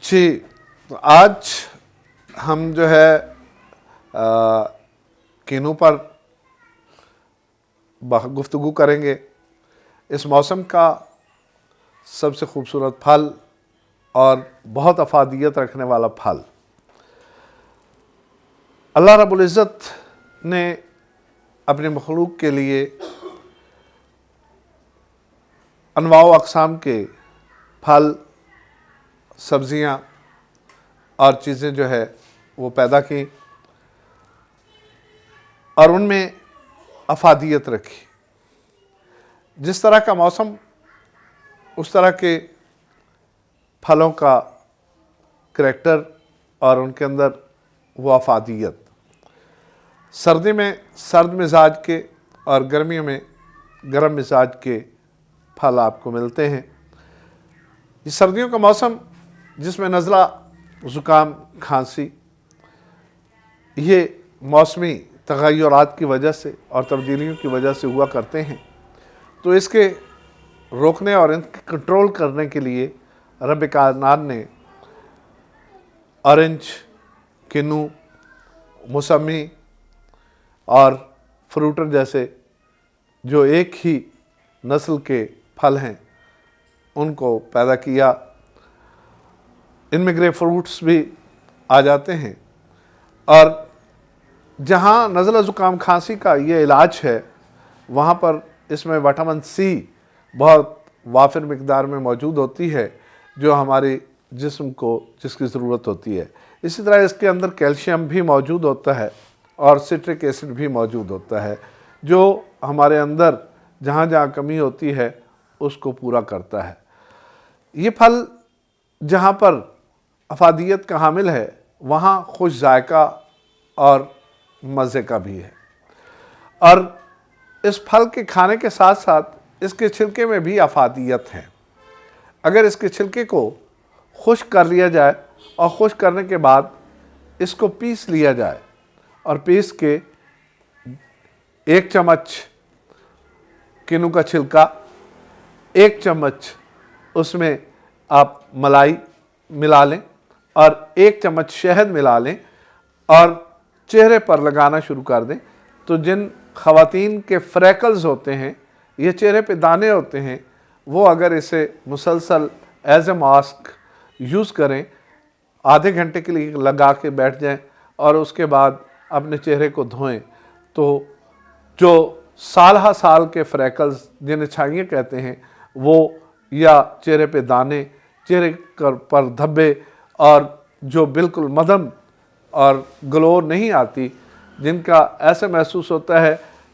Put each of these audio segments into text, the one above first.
जी, तो आज हम जो है किन्नू पर गुफ्तगू करेंगे। इस मौसम का सबसे खूबसूरत फल और बहुत अफादियत रखने वाला फल, अल्लाह रब्बुल इज़्ज़त ने अपने मखलूक के लिए अनवा व अक़साम के फल, सब्ज़ियाँ और चीज़ें जो है वो पैदा की और उनमें अफादियत रखी। जिस तरह का मौसम उस तरह के फलों का करैक्टर और उनके अंदर वो अफादियत। सर्दी में सर्द मिजाज के और गर्मियों में गर्म मिजाज के फल आपको मिलते हैं। ये सर्दियों का मौसम जिसमें नज़ला, ज़ुकाम, खांसी, ये मौसमी तग़य्युरात की वजह से और तब्दीलियों की वजह से हुआ करते हैं, तो इसके रोकने और इनके कंट्रोल करने के लिए रब कायनात ने ऑरेंज, किन्नू, मौसमी और फ्रूटर जैसे जो एक ही नस्ल के फल हैं उनको पैदा किया। इनमें ग्रेप फ्रूट्स भी आ जाते हैं और जहाँ नज़ला ज़ुकाम खांसी का ये इलाज है वहाँ पर इसमें विटामिन सी बहुत वाफिर मिकदार में मौजूद होती है जो हमारे जिस्म को जिसकी ज़रूरत होती है। इसी तरह इसके अंदर कैल्शियम भी मौजूद होता है और सिट्रिक एसिड भी मौजूद होता है जो हमारे अंदर जहाँ जहाँ कमी होती है उसको पूरा करता है। ये फल जहाँ पर अफादियत का हामिल है वहाँ खुश जायका और मज़े का भी है। और इस फल के खाने के साथ साथ इसके छिलके में भी अफादियत है। अगर इसके छिलके को खुश्क कर लिया जाए और खुश्क करने के बाद इसको पीस लिया जाए और पीस के 1 चम्मच किन्नू का छिलका, 1 चम्मच उसमें आप मलाई मिला लें और 1 चम्मच शहद मिला लें और चेहरे पर लगाना शुरू कर दें, तो जिन ख़वातीन के फ्रैकल्स होते हैं, ये चेहरे पे दाने होते हैं, वो अगर इसे मुसलसल एज ए मास्क यूज़ करें, आधे घंटे के लिए लगा के बैठ जाएं और उसके बाद अपने चेहरे को धोएं, तो जो साल हा साल के फ्रैकल्स जिन्हें छाइयाँ कहते हैं वो, या चेहरे पे दाने, चेहरे पर धब्बे और जो बिल्कुल मदम और ग्लो नहीं आती, जिनका ऐसे महसूस होता है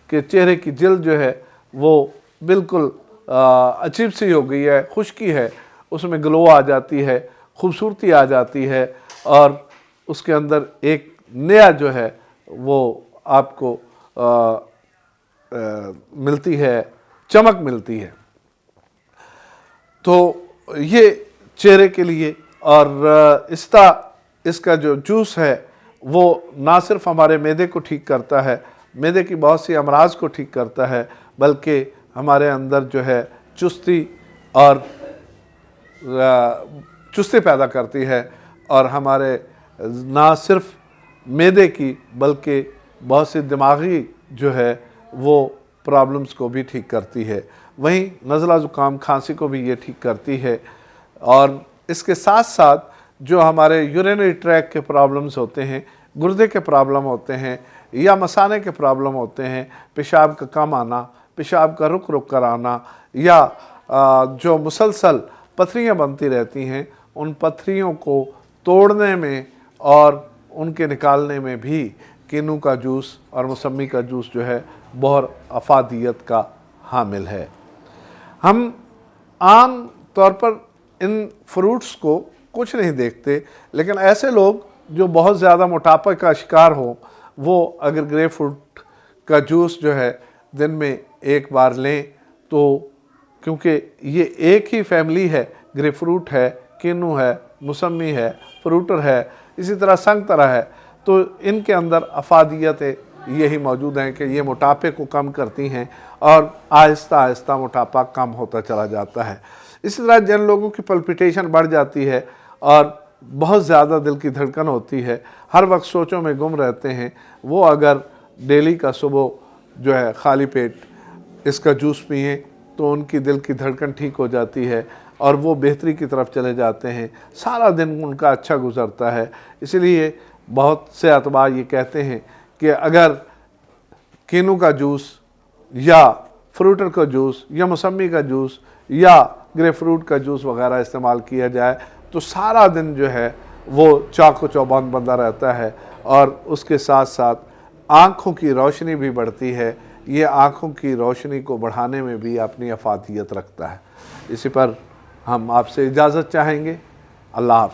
कि चेहरे की जिल्द जो है वो बिल्कुल अजीब सी हो गई है, खुश्की है, उसमें ग्लो आ जाती है, खूबसूरती आ जाती है और उसके अंदर एक नया जो है वो आपको मिलती है, चमक मिलती है। तो ये चेहरे के लिए और इसका जो जूस है वो ना सिर्फ हमारे मैदे को ठीक करता है, मैदे की बहुत सी अमराज को ठीक करता है, बल्कि हमारे अंदर जो है चुस्ती पैदा करती है और हमारे ना सिर्फ मैदे की बल्कि बहुत सी दिमागी जो है वो प्रॉब्लम्स को भी ठीक करती है। वहीं नज़ला ज़ुकाम खांसी को भी ये ठीक करती है। और इसके साथ साथ जो हमारे यूरिनरी ट्रैक के प्रॉब्लम्स होते हैं, गुर्दे के प्रॉब्लम होते हैं या मसाने के प्रॉब्लम होते हैं, पेशाब का कम आना, पेशाब का रुक रुक कर आना या जो मुसलसल पथरियाँ बनती रहती हैं, उन पथरियों को तोड़ने में और उनके निकालने में भी किन्नू का जूस और मौसमी का जूस जो है बहुत अफादियत का हामिल है। हम आम तौर पर इन फ्रूट्स को कुछ नहीं देखते, लेकिन ऐसे लोग जो बहुत ज़्यादा मोटापा का शिकार हो, वो अगर ग्रेप फ्रूट का जूस जो है दिन में 1 बार लें, तो क्योंकि ये एक ही फैमिली है, ग्रेप फ्रूट है, किन्नू है, मौसमी है, फ्रूटर है, इसी तरह संतरा है, तो इनके अंदर अफादियतें यही मौजूद हैं कि ये मोटापे को कम करती हैं और आहिस्ता आहिस्ता मोटापा कम होता चला जाता है। इसी तरह जिन लोगों की पल्पिटेशन बढ़ जाती है और बहुत ज़्यादा दिल की धड़कन होती है, हर वक्त सोचों में गुम रहते हैं, वो अगर डेली का सुबह जो है खाली पेट इसका जूस पिएं तो उनकी दिल की धड़कन ठीक हो जाती है और वो बेहतरी की तरफ चले जाते हैं, सारा दिन उनका अच्छा गुजरता है। इसलिए बहुत से अतबा ये कहते हैं कि अगर किन्नू का जूस या फ्रूटर का जूस या मौसमी का जूस या ग्रेपफ्रूट का जूस वगैरह इस्तेमाल किया जाए तो सारा दिन जो है वो चाको चौबंद बंदा रहता है और उसके साथ साथ आँखों की रोशनी भी बढ़ती है। ये आँखों की रोशनी को बढ़ाने में भी अपनी अफादियत रखता है। इसी पर हम आपसे इजाज़त चाहेंगे। अल्लाह हाफ़िज़।